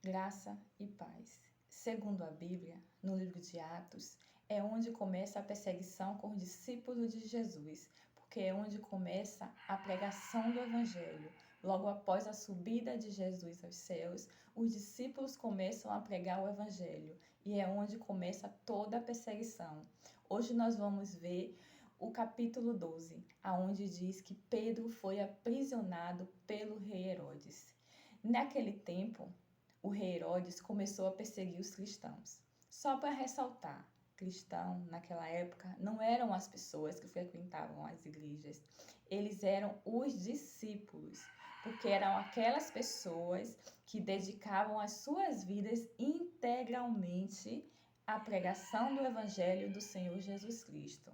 Graça e paz. Segundo a Bíblia, no livro de Atos, é onde começa a perseguição com os discípulos de Jesus, porque é onde começa a pregação do Evangelho. Logo após a subida de Jesus aos céus, os discípulos começam a pregar o Evangelho e é onde começa toda a perseguição. Hoje nós vamos ver o capítulo 12, aonde diz que Pedro foi aprisionado pelo rei Herodes. Naquele tempo, o rei Herodes começou a perseguir os cristãos. Só para ressaltar, cristão naquela época não eram as pessoas que frequentavam as igrejas, eles eram os discípulos, porque eram aquelas pessoas que dedicavam as suas vidas integralmente à pregação do Evangelho do Senhor Jesus Cristo.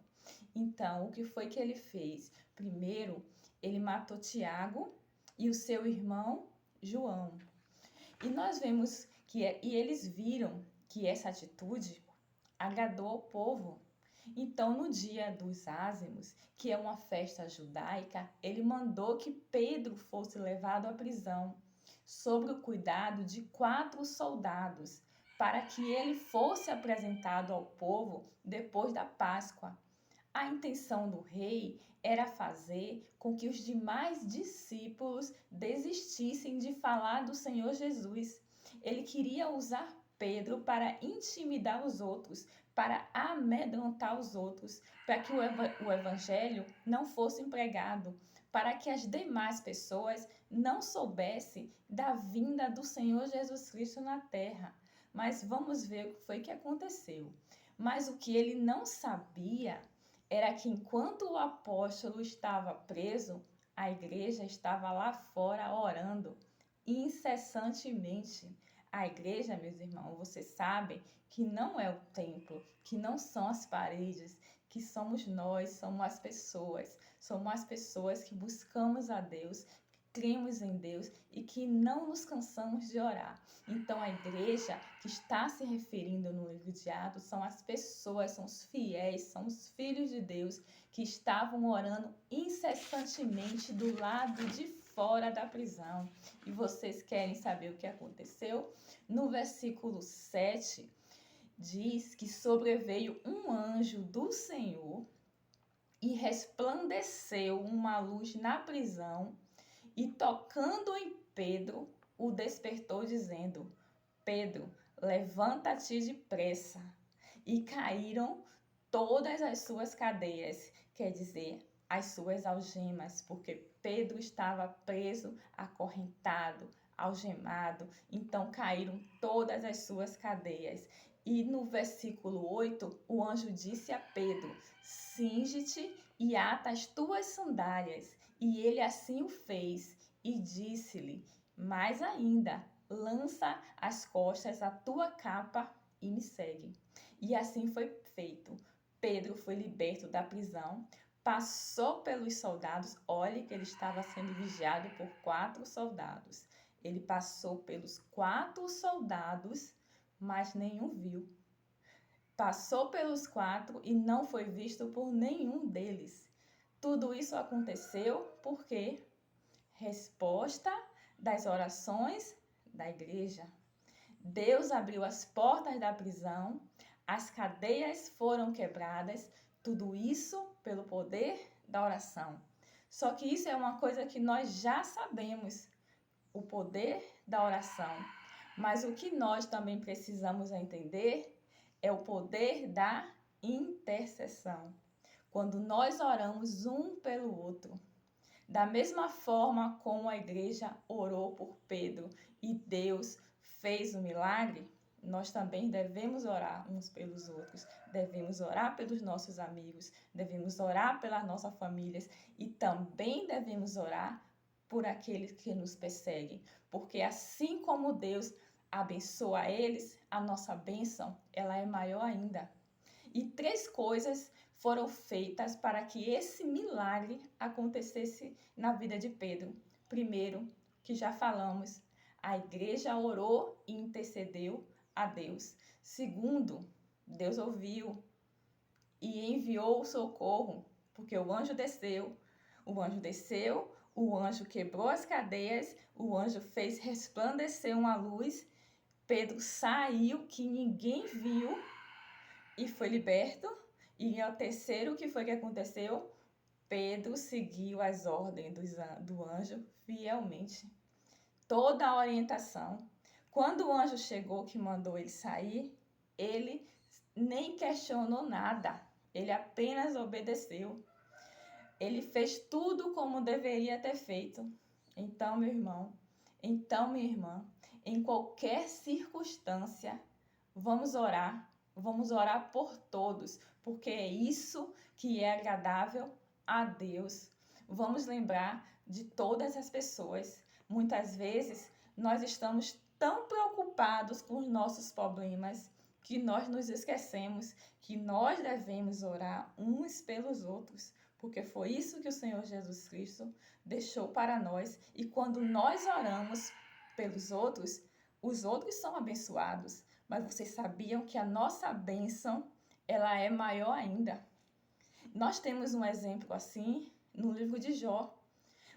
Então, o que foi que ele fez? Primeiro, ele matou Tiago e o seu irmão João. E nós vemos e eles viram que essa atitude agradou ao povo. Então, no dia dos ázimos, que é uma festa judaica, ele mandou que Pedro fosse levado à prisão, sob o cuidado de 4 soldados, para que ele fosse apresentado ao povo depois da Páscoa. A intenção do rei era fazer com que os demais discípulos desistissem de falar do Senhor Jesus. Ele queria usar Pedro para intimidar os outros, para amedrontar os outros, para que o evangelho não fosse pregado, para que as demais pessoas não soubessem da vinda do Senhor Jesus Cristo na terra. Mas vamos ver o que foi que aconteceu. Mas o que ele não sabia era que enquanto o apóstolo estava preso, a igreja estava lá fora orando incessantemente. A igreja, meus irmãos, vocês sabem que não é o templo, que não são as paredes, que somos nós, somos as pessoas que buscamos a Deus, cremos em Deus e que não nos cansamos de orar. Então, a igreja que está se referindo no livro de Atos são as pessoas, são os fiéis, são os filhos de Deus que estavam orando incessantemente do lado de fora da prisão. E vocês querem saber o que aconteceu? No versículo 7, diz que sobreveio um anjo do Senhor e resplandeceu uma luz na prisão, e tocando em Pedro, o despertou, dizendo: Pedro, levanta-te depressa. E caíram todas as suas cadeias, quer dizer, as suas algemas, porque Pedro estava preso, acorrentado, algemado, então caíram todas as suas cadeias. E no versículo 8, o anjo disse a Pedro: cinge-te e ata as tuas sandálias. E ele assim o fez, e disse-lhe mais ainda: lança às costas a tua capa e me segue. E assim foi feito. Pedro foi liberto da prisão, passou pelos soldados. Olhe que ele estava sendo vigiado por 4 soldados. Ele passou pelos 4 soldados, mas nenhum viu. Passou pelos 4 e não foi visto por nenhum deles. Tudo isso aconteceu porque resposta das orações da igreja. Deus abriu as portas da prisão, as cadeias foram quebradas, tudo isso pelo poder da oração. Só que isso é uma coisa que nós já sabemos, o poder da oração. Mas o que nós também precisamos entender é o poder da intercessão. Quando nós oramos um pelo outro, da mesma forma como a igreja orou por Pedro e Deus fez o milagre, nós também devemos orar uns pelos outros, devemos orar pelos nossos amigos, devemos orar pelas nossas famílias e também devemos orar por aqueles que nos perseguem, porque assim como Deus abençoa eles, a nossa bênção, ela é maior ainda. E 3 coisas foram feitas para que esse milagre acontecesse na vida de Pedro. Primeiro, que já falamos, a igreja orou e intercedeu a Deus. Segundo, Deus ouviu e enviou o socorro, porque o anjo desceu, o anjo quebrou as cadeias, o anjo fez resplandecer uma luz, Pedro saiu, que ninguém viu, e foi liberto. E ao terceiro, o que foi que aconteceu? Pedro seguiu as ordens do anjo fielmente. Toda a orientação. Quando o anjo chegou que mandou ele sair, ele nem questionou nada. Ele apenas obedeceu. Ele fez tudo como deveria ter feito. Então, meu irmão, então, minha irmã, em qualquer circunstância, vamos orar por todos, porque é isso que é agradável a Deus. Vamos lembrar de todas as pessoas. Muitas vezes, nós estamos tão preocupados com os nossos problemas que nós nos esquecemos que nós devemos orar uns pelos outros, porque foi isso que o Senhor Jesus Cristo deixou para nós. E quando nós oramos pelos outros, os outros são abençoados. Mas vocês sabiam que a nossa bênção, ela é maior ainda. Nós temos um exemplo assim no livro de Jó.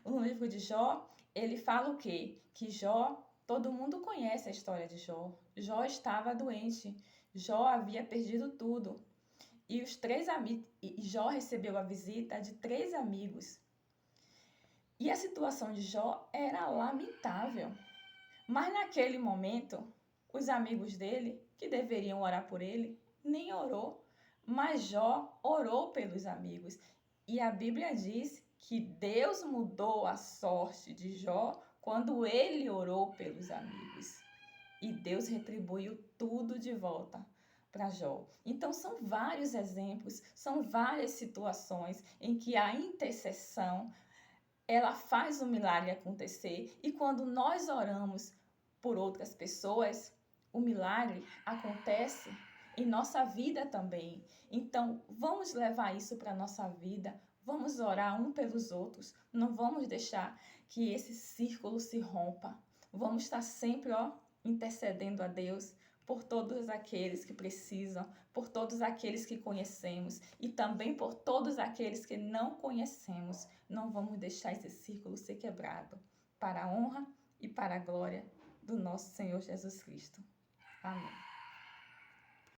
No livro de Jó, ele fala o quê? Que Jó, todo mundo conhece a história de Jó. Jó estava doente. Jó havia perdido tudo. E Jó recebeu a visita de 3 amigos. E a situação de Jó era lamentável. Mas naquele momento, os amigos dele, que deveriam orar por ele, nem orou. Mas Jó orou pelos amigos. E a Bíblia diz que Deus mudou a sorte de Jó quando ele orou pelos amigos. E Deus retribuiu tudo de volta para Jó. Então são vários exemplos, são várias situações em que a intercessão, ela faz o milagre acontecer. E quando nós oramos por outras pessoas, o milagre acontece em nossa vida também. Então, vamos levar isso para a nossa vida, vamos orar um pelos outros, não vamos deixar que esse círculo se rompa. Vamos estar sempre, intercedendo a Deus por todos aqueles que precisam, por todos aqueles que conhecemos e também por todos aqueles que não conhecemos. Não vamos deixar esse círculo ser quebrado, para a honra e para a glória do nosso Senhor Jesus Cristo. Amém.